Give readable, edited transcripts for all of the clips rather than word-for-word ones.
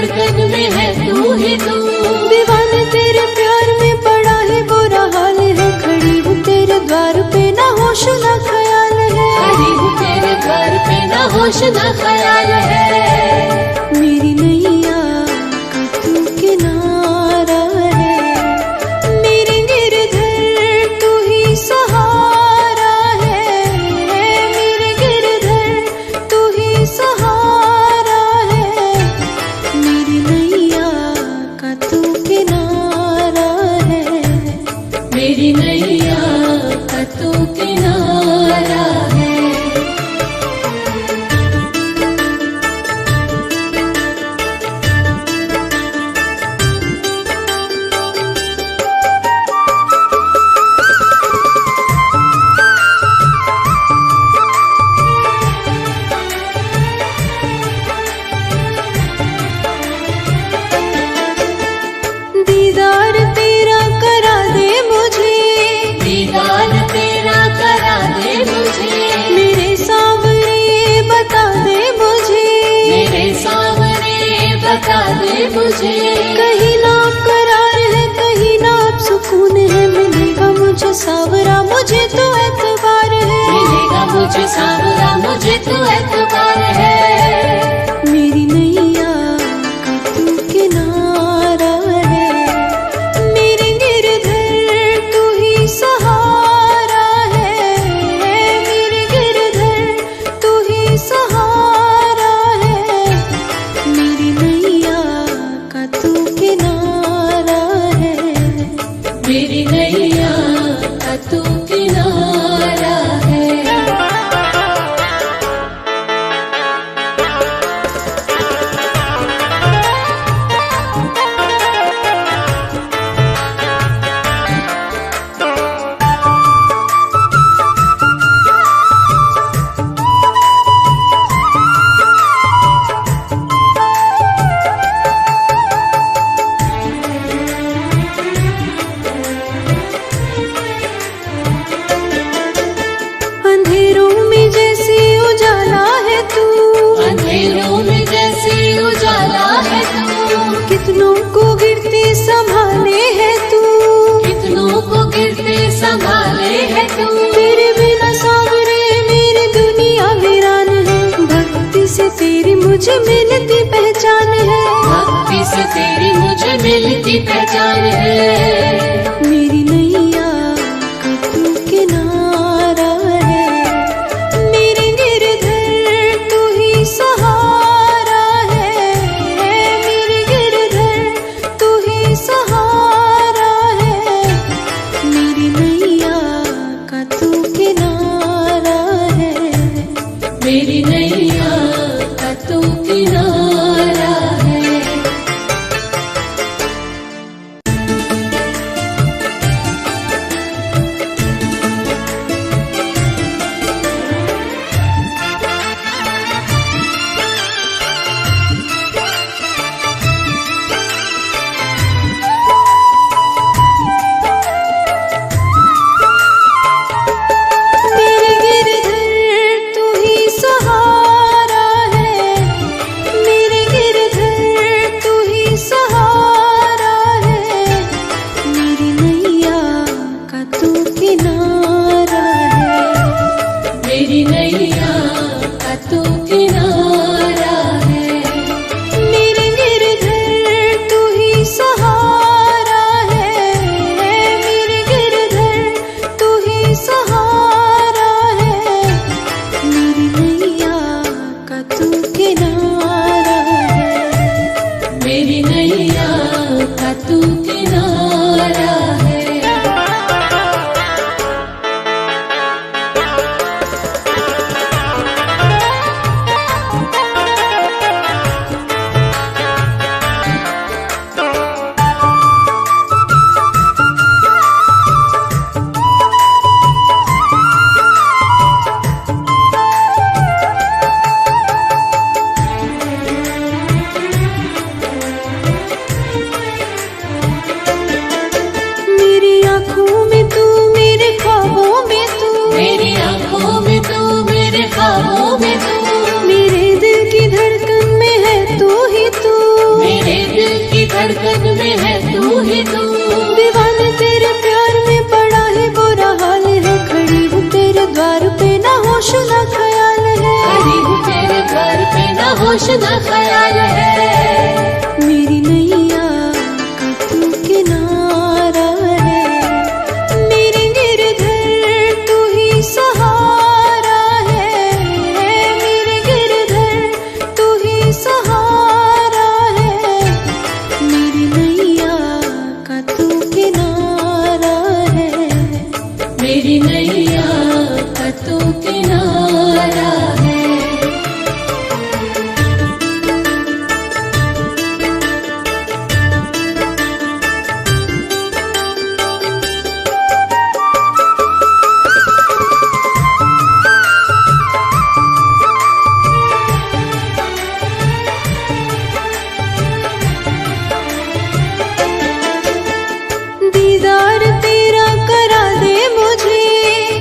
धड़कन में है तू ही तू। दीवाने तेरे प्यार में बड़ा ही बुरा हाल है, खड़ी हूँ तेरे द्वार पे ना होश ना ख्याल है। खड़ी हूँ तेरे द्वार पे ना होश ना ख्याल है। मेरी नैया का तू किनारा है, मेरे गिरधर तू ही सहारा है। मेरे गिरधर तू ही सहारा है, मेरी नैया का तू किनारा है। मेरी नैया का तू किनारा है। दीदार तेरा करा दे मुझे, दीदार तेरा करा दे मुझे। मेरे सावरे बता दे मुझे, मेरे सामने बता दे मुझे। कहीं ना करार है कहीं ना सुकून है। मिलेगा मुझे सावरा मुझे तो एतबार है, मिलेगा मुझे सावरा मुझे तो एतबार है। मेरी नैया का तू किनारा है, मेरे गिरधर तू ही सहारा है। मेरे गिरधर तू ही सहारा है, मेरी नैया का तू किनारा है। मेरी नैया का तू किनारा है। अंधेरों में जैसे उजाला है तू, अंधेरों में जैसे उजाला है तू। कितनों को गिरते संभाले है तू, कितनों को गिरते संभाले है तू। तेरे बिना सावरे मेरी दुनिया वीरान है। भक्ति से तेरी मुझे मिलती पहचान है, भक्ति से तेरी मुझे मिलती पहचान है। मेरी नैया का तू किनारा है, मेरे गिरधर तू ही सहारा है। मेरे गिरधर तू ही सहारा है, मेरी नैया का तू किनारा है। मेरी नैया का तू किनारा है। धड़कन में है तू ही तू। दीवाने तेरे प्यार में बड़ा ही बुरा हाल है, खड़ी हूँ तेरे द्वार पे ना होश ना ख्याल है। खड़ी हूँ तेरे द्वार पे ना होश ना ख्याल है। मेरी नैया का तू किनारा है, मेरे गिरधर तू ही सहारा है। मेरे गिरधर तू ही सहारा है, मेरी नैया का तू किनारा है। मेरी नैया का तू किनारा है। दीदार तेरा करा दे मुझे,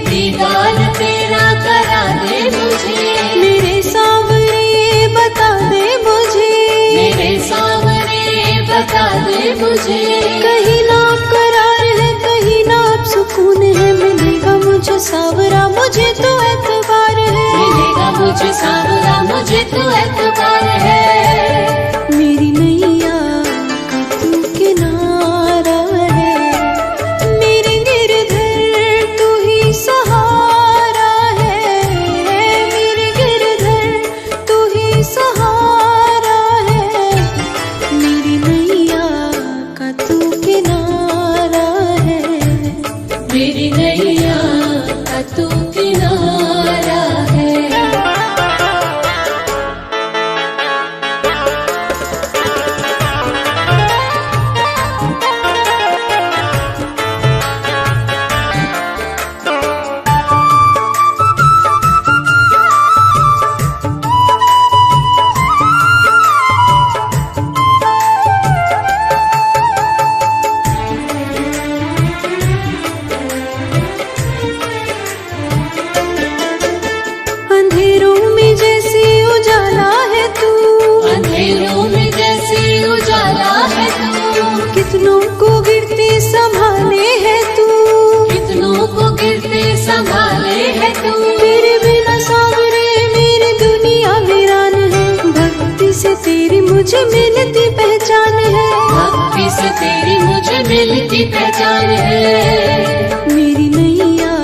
दीदार तेरा करा दे मुझे। मेरे सावरे बता दे मुझे, मेरे सामने बता दे मुझे। कहीं ना करार है कहीं ना अब सुकून है। मिलेगा मुझे सावरा मुझे तो एतबार है, मिलेगा मुझे सावरा मुझे तो एतबार है। मेरी नैया का तू किनारा है, मेरे गिरधर तू ही सहारा है। मेरे गिरधर तू ही सहारा है, मेरी नैया का तू किनारा है। मेरी नैया का तू किनारा है। अंधेरों में जैसे उजाला है तू, अंधेरों में जैसे उजाला है तू। कितनों को गिरते संभाले है तू, कितनों को गिरते संभाले है तू। तेरे बिना सावरे मेरी दुनिया वीरान है। भक्ति से तेरी मुझे मिलती पहचान है, भक्ति से तेरी मुझे मिलती पहचान है। मेरी नैया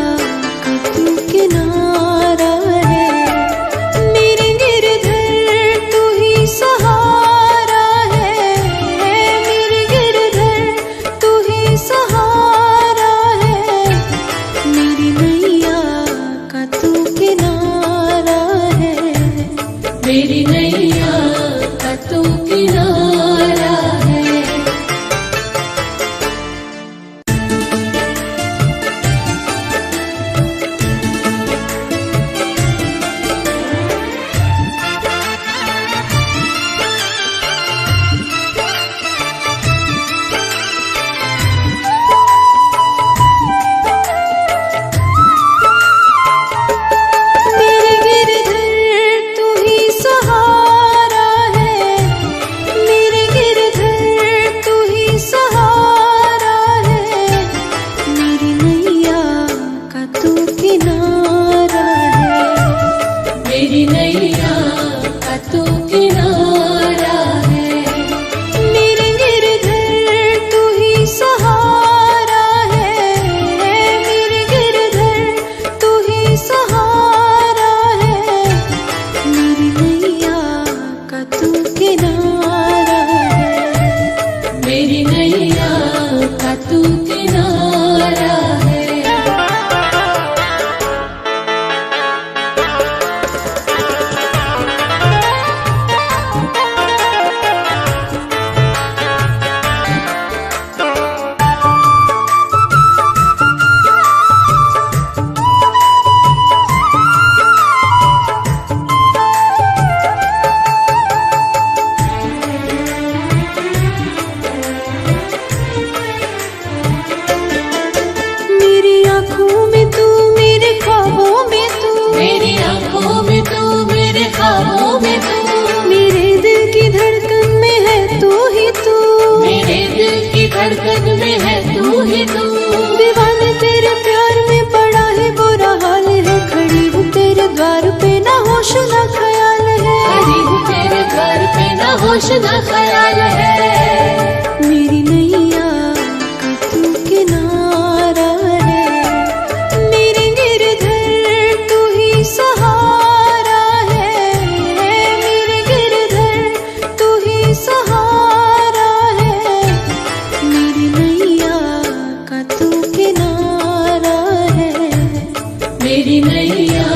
का तू किनारा है, मेरे गिरधर तू ही सहारा है। मेरे गिरधर तू ही सहारा है, मेरी नैया का तू किनारा है। मेरी नैया का तू किनारा है। मेरे गिरधर तू ही सहारा है, मेरे गिरधर तू ही सहारा है। मेरी नैया का तू किनारा है, मेरी नैया का तू किनारा है। मेरे गिरधर तू ही सहारा है। मेरे गिरधर तू ही सहारा है, मेरी नैया का तू किनारा है। मेरी नैया का तू किनारा है। धड़कन में है तू ही तू। दीवाने तेरे प्यार में पड़ा है बुरा हाल है, खड़ी हूँ तेरे द्वार पे ना होश ना ख्याल है। खड़ी हूँ तेरे घर पे ना होश ना ख्याल है। मेरी नैया का तू किनारा है, मेरे गिरधर तू ही सहारा है। मेरे गिरधर तू ही सहारा है, मेरी नैया का तू किनारा है। मेरी नैया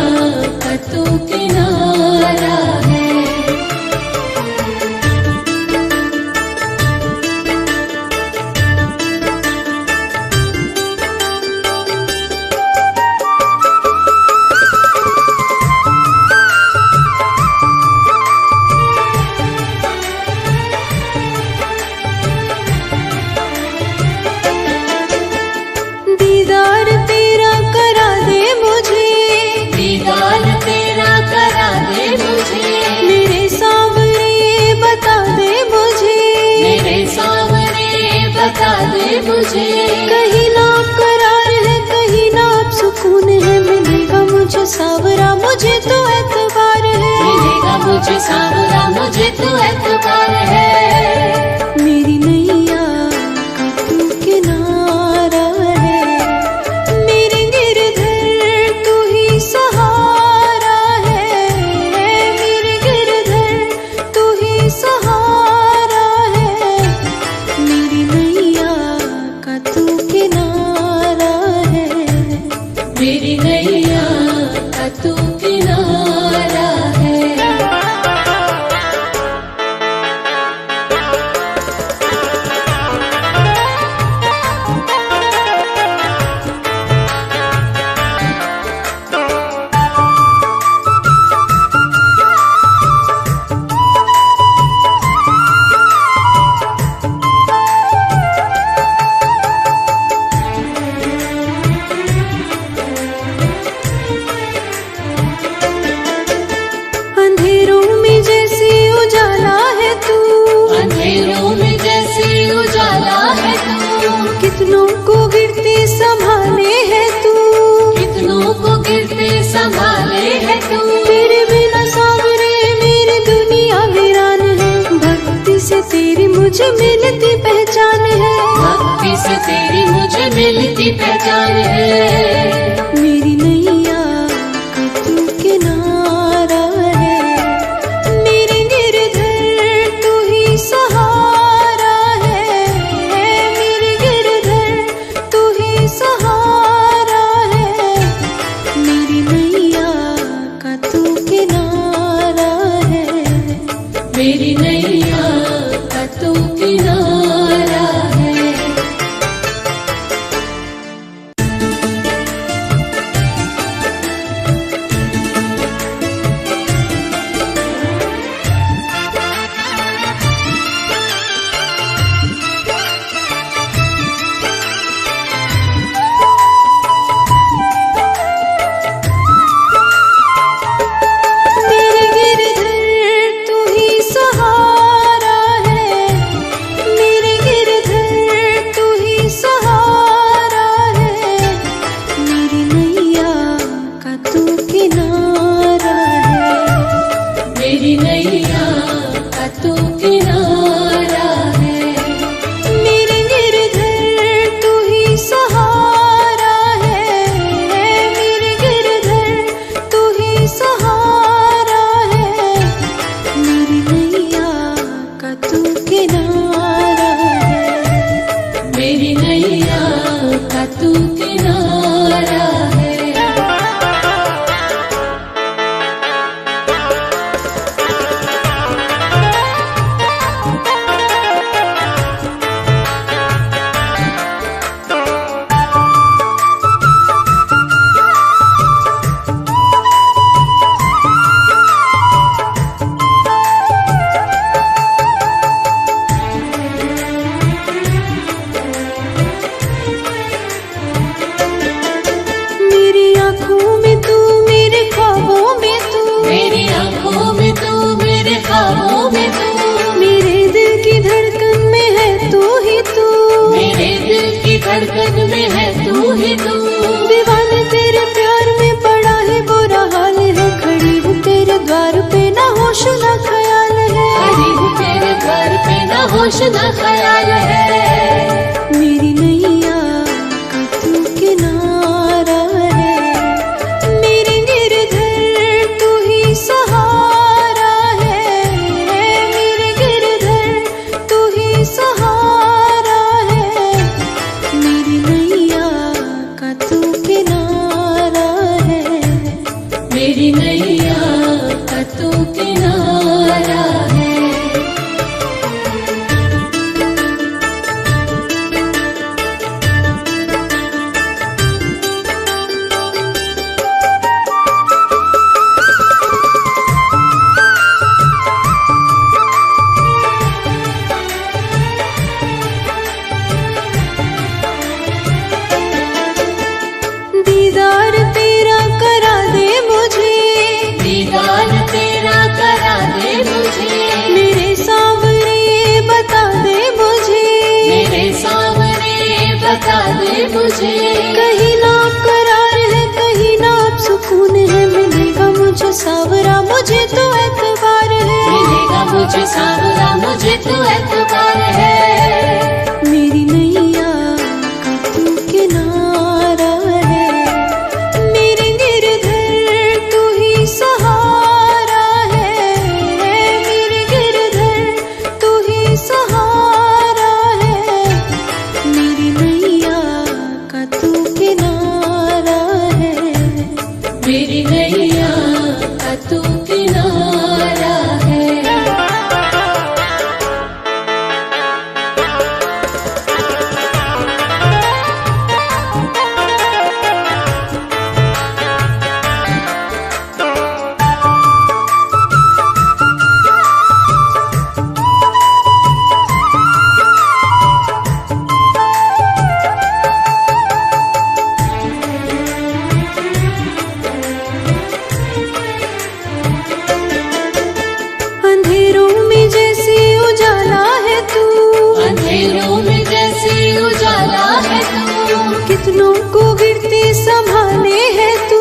का तू किनारा है। दीदार तेरा करा दे मुझे, दीदार तेरा करा दे मुझे। मेरे सावरे बता दे मुझे, मेरे सामने बता दे मुझे। कहीं ना करार है कहीं ना अब सुकून है। मिलेगा मुझे सावरा मुझे तो एतबार है, मिलेगा मुझे सावरा मुझे तो एतबार है। मेरी नैया का तू किनारा है, मेरे गिरधर तू ही सहारा है। मेरे गिरधर तू ही सहारा है, मेरी नैया का तू किनारा है। मेरी नैया का तू किनारा है। अंधेरों में जैसे उजाला है तू, अंधेरों में जैसे उजाला है तू। कितनों को गिरते संभाले है तू, कितनों को गिरते संभाले है तू। तेरे बिना सावरे मेरी दुनिया वीरान है। भक्ति से तेरी मुझे मिलती पहचान है, भक्ति से तेरी मुझे मिलती पहचान है। मेरी नैया का तू किनारा है, मेरे गिरधर तू ही सहारा है। मेरे गिरधर तू ही सहारा है, मेरी नैया का तू किनारा है। मेरी नैया का तू किनारा है। मेरे गिरधर तू ही सहारा है, मेरे गिरधर तू ही सहारा है, मेरी नैया का तू किनारा है। मेरी नैया का तू किनारा है। मेरे गिरधर तू ही सहारा है, मेरे गिरधर तू ही सहारा है, मेरी नैया का तू किनारा है। मेरी नैया का तू किनारा है। होश न ख्याल है। मेरी नैया का तू किनारा है, मेरे गिरधर तू ही सहारा है, मेरे गिरधर तू ही सहारा है। मेरी नैया का तू किनारा है, मेरी नैया का तू किनारा है। दीदार तेरा करा दे मुझे, दीदार तेरा करा दे मुझे, मेरे सावरे बता दे मुझे, मेरे सामने बता दे मुझे। कहीं ना करार है कहीं ना सुकून है, मिलेगा मुझे सावरा मुझे तो एतबार है, मिलेगा मुझे सावरा मुझे तो एतबार है। मेरी नैया का तू किनारा है, मेरे गिरधर तू ही सहारा है, मेरे गिरधर तू ही सहारा है। मेरी नैया का तू किनारा है, मेरी नैया का तू किनारा है। अंधेरों में जैसे उजाला है तू, अंधेरों में जैसे उजाला है तू, कितनों को गिरते संभाले है तू,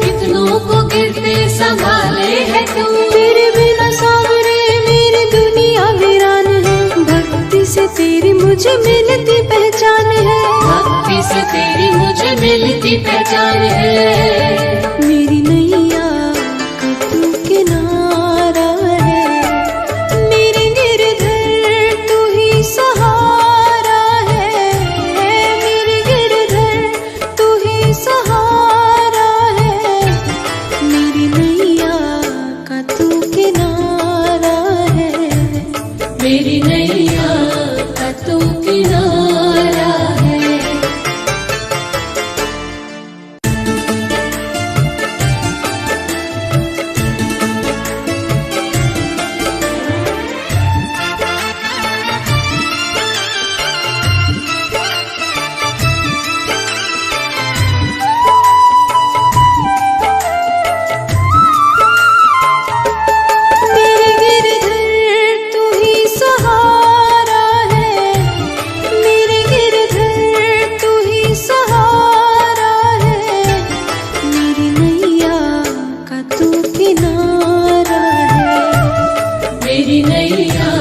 कितनों को गिरते संभाले है तू। तेरे बिना सावरे मेरी दुनिया वीरान है, भक्ति से तेरी मुझे मिलती पहचान है, भक्ति से तेरी मुझे मिलती पहचान है। मेरी नैया का तू किनारा है, मेरे गिरधर तू ही सहारा है, मेरे गिरधर तू ही सहारा है। मेरी नैया का तू किनारा है, मेरी नैया का तू किनारा है। मेरे गिरधर तू ही सहारा है, मेरे गिरधर तू ही सहारा है। मेरी नैया का तू किनारा है, मेरी नैया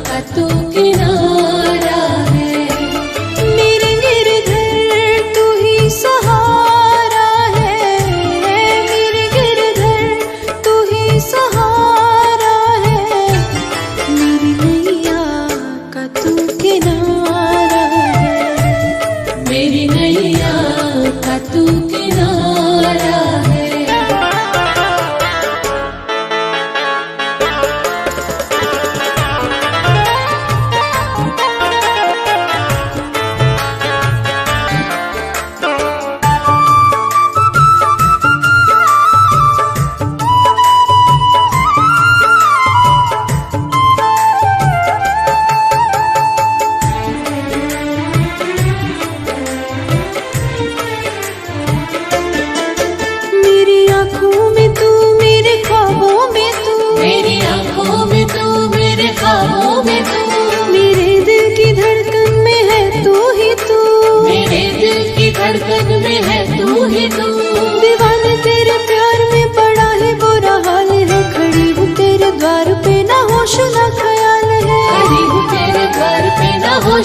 का तू किनारा है। मेरे गिरधर तू ही सहारा है, मेरे गिरधर तू ही सहारा है। मेरी नैया का तू किनारा है, मेरी नैया का तू किनारा है।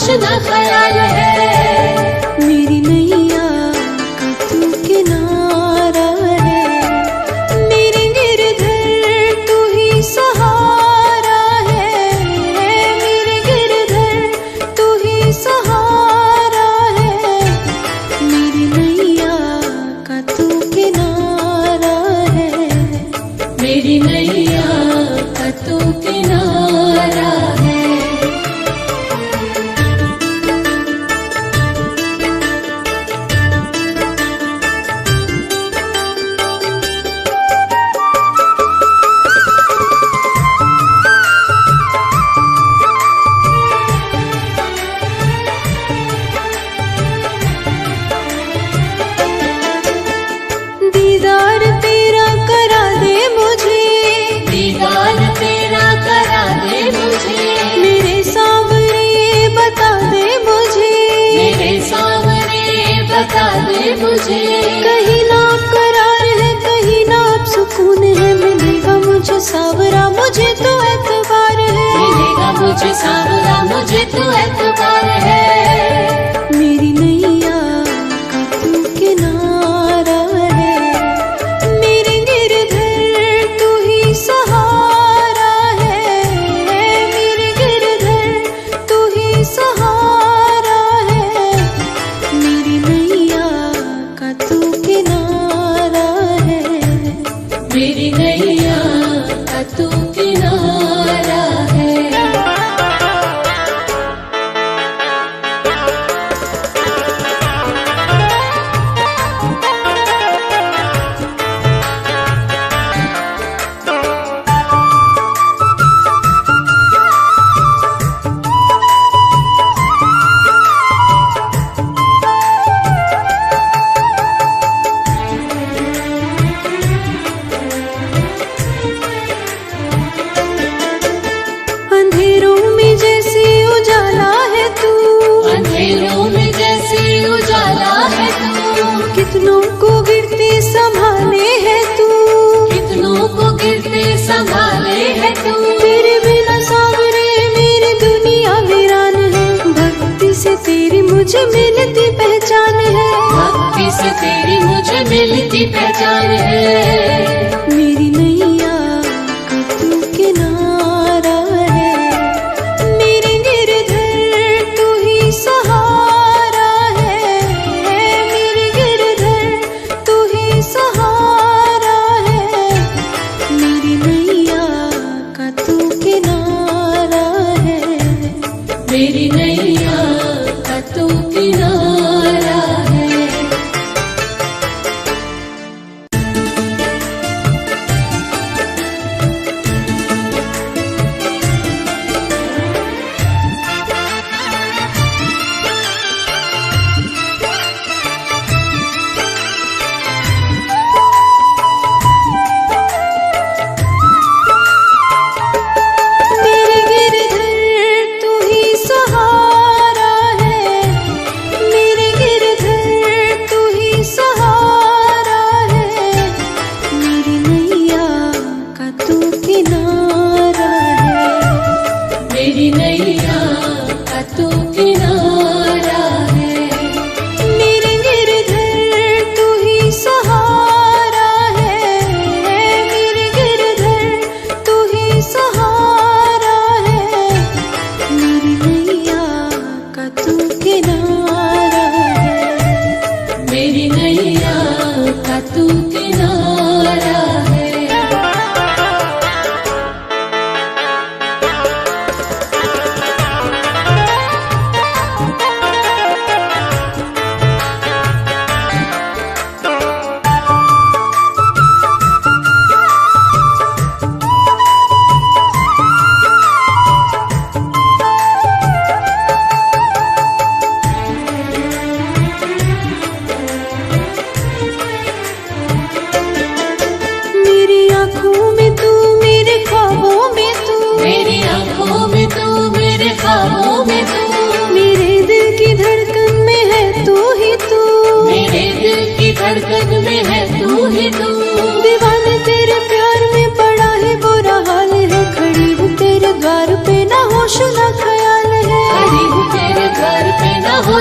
होश न ख्याल है। मेरी नैया का तू किनारा है, मेरे गिरधर तू ही सहारा है, मेरे गिरधर तू ही सहारा है। मेरी नैया का तू किनारा है, मेरी नैया का तू किनारा है। दीदार तेरा करा दे मुझे, दीदार तेरा करा दे मुझे, मेरे सामने बता दे मुझे, मेरे सामने बता दे मुझे। कहीं ना करार है कहीं ना अब सुकून है, मिलेगा मुझे सावरा मुझे तो एतबार है, मिलेगा मुझे सावरा मुझे तो एतबार है। मेरी नैया का तू किनारा है, मेरे गिरधर तू ही सहारा है, मेरे गिरधर तू ही सहारा है। मेरी नैया का तू किनारा है, मेरी नैया का तू किनारा है। अंधेरों में जैसे उजाला है तू, अंधेरों में जैसे उजाला है तू, कितनों को गिरते संभाले है तू, कितनों को गिरते संभाले है तू। तेरे बिना सावरे मेरी दुनिया वीरान है, भक्ति से तेरी मुझे मिलती पहचान है, भक्ति से तेरी मुझे मिलती पहचान है। मेरी नैया का तू किनारा है, मेरे गिरधर तू ही सहारा है, मेरे गिरधर तू ही सहारा है। मेरी नैया का तू किनारा है, मेरी नैया का तू किनारा है।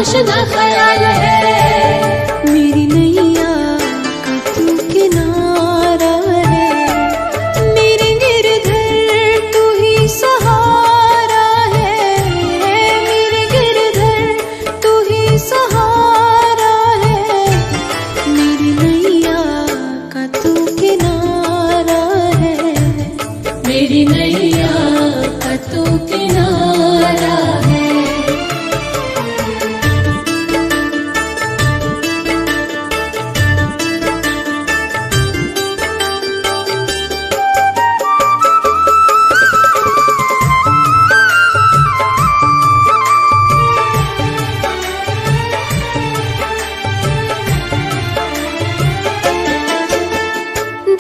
होश न ख्याल है। मेरी नैया का तू किनारा है, मेरे गिरधर तू ही सहारा है, मेरे गिरधर तू ही सहारा है। मेरी नैया का तू किनारा है, मेरी नैया का तू किनारा है।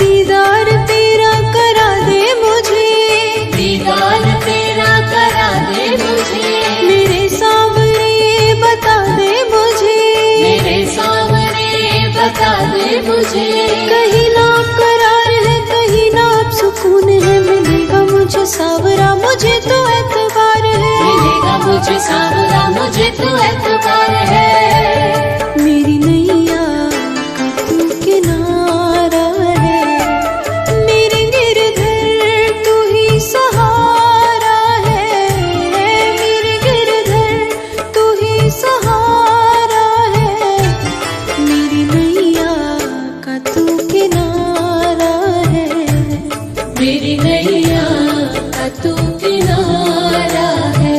दीदार तेरा करा दे मुझे, दीदार तेरा करा दे मुझे, मेरे सावरे बता दे मुझे, मेरे सामने बता दे मुझे। कहीं ना करार है कहीं ना अब सुकून है, मिलेगा मुझे सावरा मुझे तो एतबार है, मिलेगा मुझे सावरा मुझे तो एतबार है। मेरी नैया का तू किनारा है, मेरे गिरधर तू ही सहारा है, मेरे गिरधर तू ही सहारा है। मेरी नैया का तू किनारा है, मेरी नैया का तू किनारा है।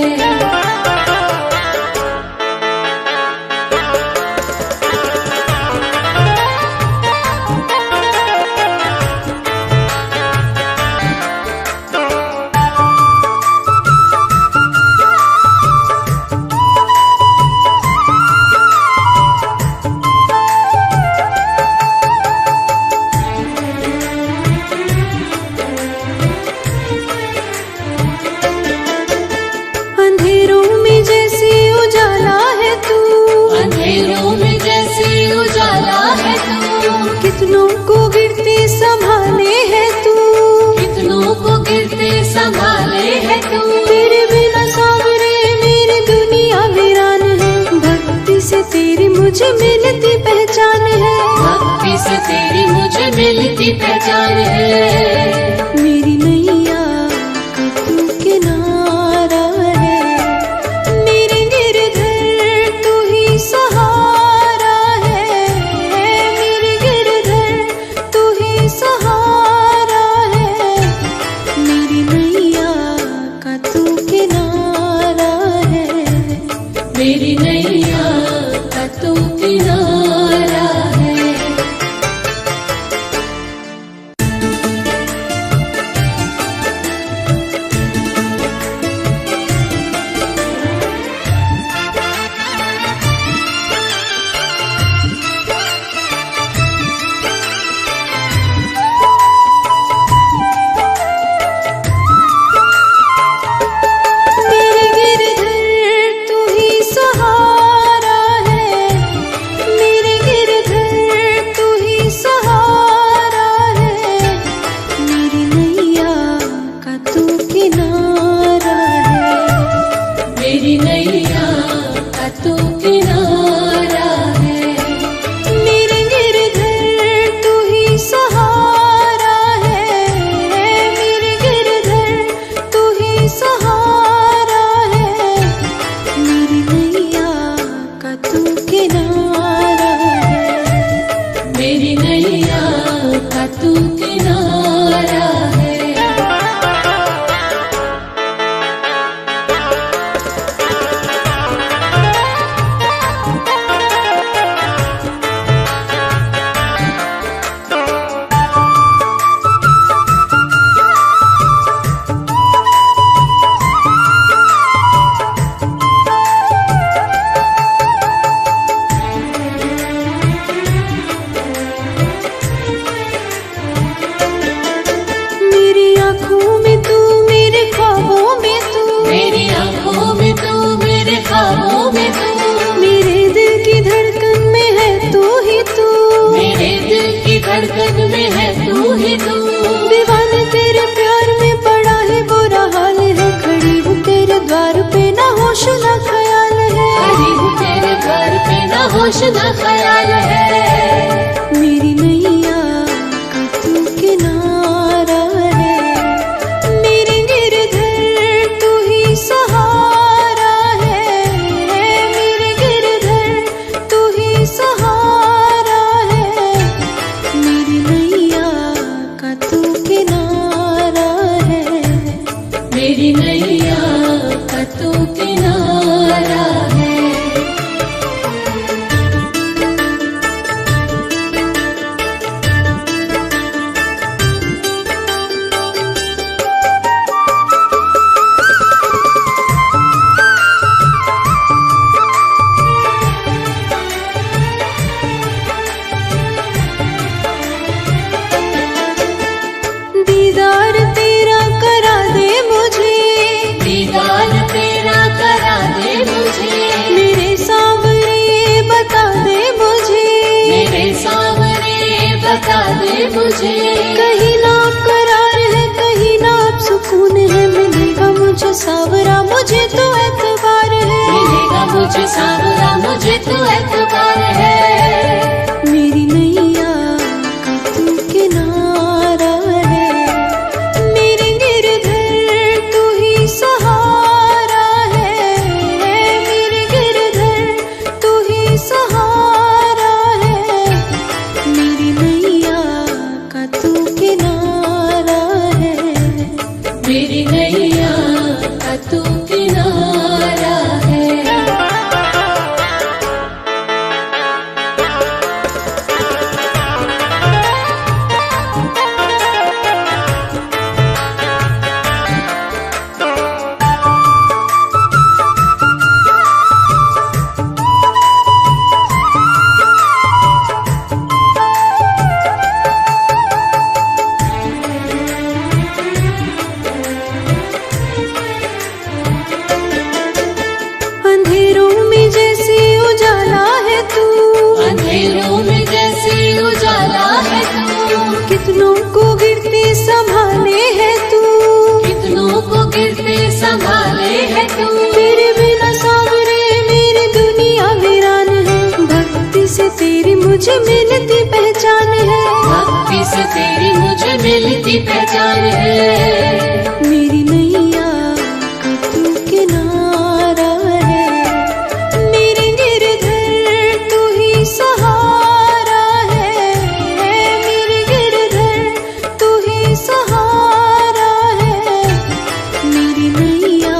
अंधेरों में जैसे उजाला है तू, अंधेरों में जैसे उजाला है तू, कितनों को गिरते संभाले है तू, कितनों को गिरते संभाले है तू। तेरे बिना सावरे मेरी दुनिया वीरान है, भक्ति से तेरी मुझे मिलती पहचान है, भक्ति से तेरी मुझे मिलती पहचान है। मेरी नैया का तू किनारा है, मेरे गिरधर तू ही सहारा है, मेरे गिरधर तू ही सहारा है। मेरी नैया का तू किनारा है, मेरी नैया का तू किनारा है। मेरे गिरधर तू ही सहारा है, मेरे गिरधर तू ही सहारा है। मेरी नैया का तू किनारा है, मेरी नैया का तू किनारा है। मेरे गिरधर तू ही सहारा है, मेरे गिरधर तू ही सहारा है। मेरी नैया का तू किनारा है, मेरी नैया का तू किनारा है। धड़कन में है तू ही तू। दीवाने तेरे प्यार में बड़ा ही बुरा हाल है, खड़ी हूँ तेरे द्वार पे ना होश ना ख्याल है। खड़ी हूँ तेरे होश न ख्याल है। मेरी नैया का तू किनारा है, मेरे गिरधर तू ही सहारा है, मेरे गिरधर तू ही सहारा है। मेरी नैया का तू किनारा है, मेरी नैया का तू किनारा है। दीदार तेरा करा दे मुझे, दीदार तेरा करा दे मुझे, मेरे सांवरे बता दे मुझे, मेरे सामने बता दे मुझे। कहीं ना करार है कहीं ना सुकून है, मिलेगा मुझे सांवरा मुझे तो एतबार है, मिलेगा मुझे सांवरा मुझे तो एतबार है। मेरी नैया का तू किनारा है, मेरे गिरधर तू ही सहारा है, मेरे गिरधर तू ही सहारा है। मेरी नैया का तू किनारा है, मेरी नैया का तू किनारा है। अंधेरों में जैसे उजाला है तू, अंधेरों में जैसे उजाला है तू, कितनों को गिरते संभाले है तू, कितनों को गिरते संभाले है तू। तेरे बिना सांवरे मेरी दुनिया वीरान है, भक्ति से तेरी मुझे मिलती पहचान है, भक्ति से तेरी मुझे मिलती पहचान है। मेरी नैया का तू किनारा है, मेरे गिरधर तू ही सहारा है, मेरे गिरधर तू ही सहारा है। मेरी नैया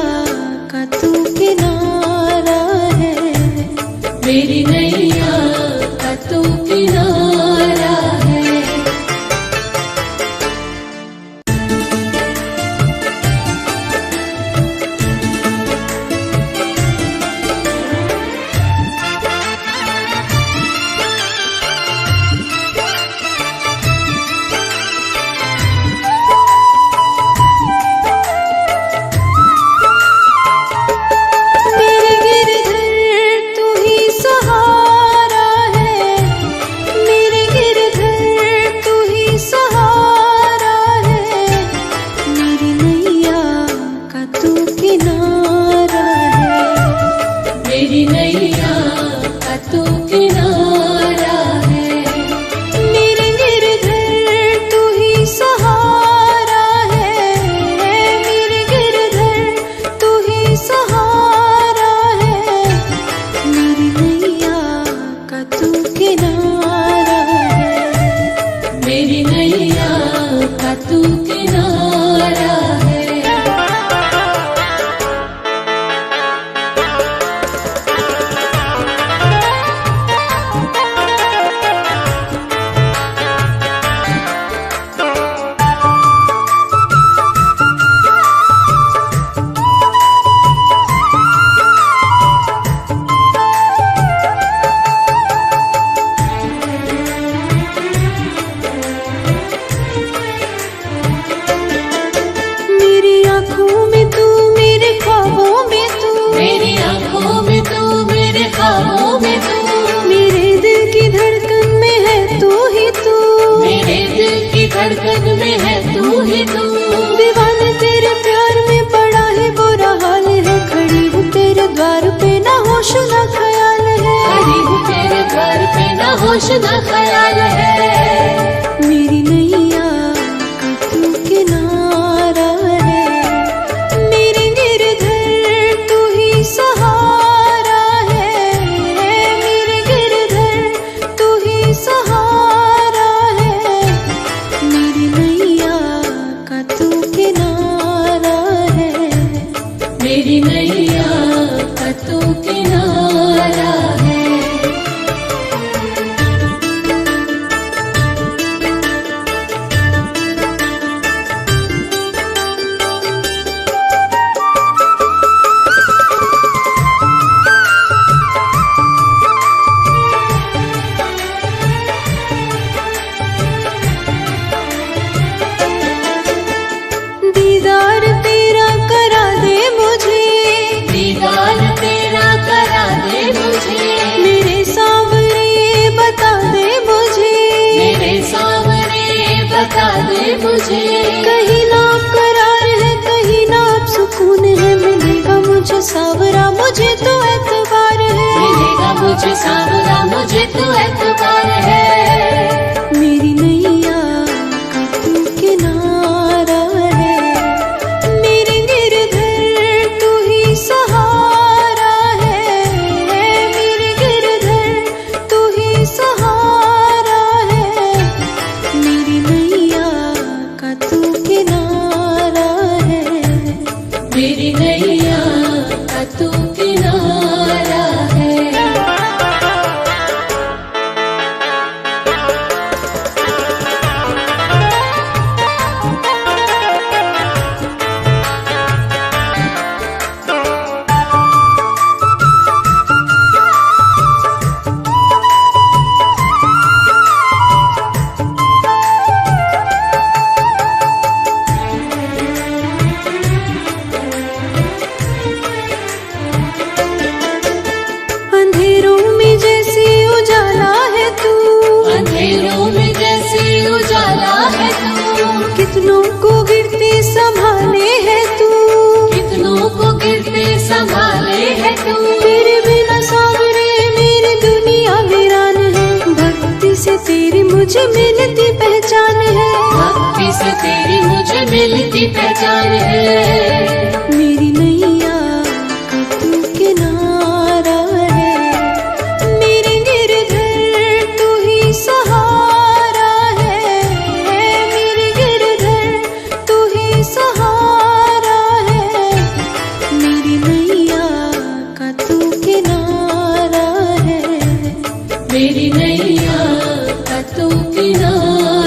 का तू किनारा है, मेरी नैया का तू किनारा है। मेरे गिरधर तू ही सहारा है, मेरे गिरधर तू ही सहारा है। मेरी नैया का तू किनारा है, मेरी नैया का तू किनारा है। मेरे गिरधर तू ही सहारा है, मेरे गिरधर तू ही सहारा है। मेरी नैया का तू किनारा है, मेरी नैया का तू किनारा है। धड़कन में है तू ही तू। दीवाने तेरे प्यार में बड़ा ही बुरा हाल है, खड़ी हूँ तेरे द्वार पे ना होश ना ख्याल है। खड़ी हूँ तेरे होश न ख्याल है। मेरी नैया का तू किनारा है, मेरे गिरधर तू ही सहारा है, मेरे गिरधर तू ही सहारा है। मेरी नैया का तू किनारा है, मेरी नैया का तू किनारा है। दीदार तेरा करा दे मुझे, दीदार तेरा करा दे मुझे, मेरे सावरे बता दे मुझे, मेरे सामने बता दे मुझे। कहीं ना करार है कहीं ना सुकून है, मिलेगा मुझे सावरा मुझे तो एतबार है, मिलेगा मुझे सावरा मुझे तो एतबार है। मेरी नैया का तू किनारा है, मेरे गिरधर तू ही सहारा है, मेरे गिरधर तू ही सहारा है। मेरी नैया का तू किनारा है, मेरी नैया का तू किनारा है। अंधेरों में जैसे उजाला है तू, अंधेरों में जैसे उजाला है तू, कितनों को गिरते संभाले है तू, कितनों को गिरते संभाले है तू। तेरे बिना सावरे मेरी दुनिया वीरान है, भक्ति से तेरी मुझे मिलती पहचान है, भक्ति से तेरी मुझे मिलती पहचान है। मेरी नैया का तू किनारा है, मेरे गिरधर तू ही सहारा है, मेरे गिरधर तू ही सहारा है। मेरी नैया का तू किनारा है, मेरी नैया का तू किनारा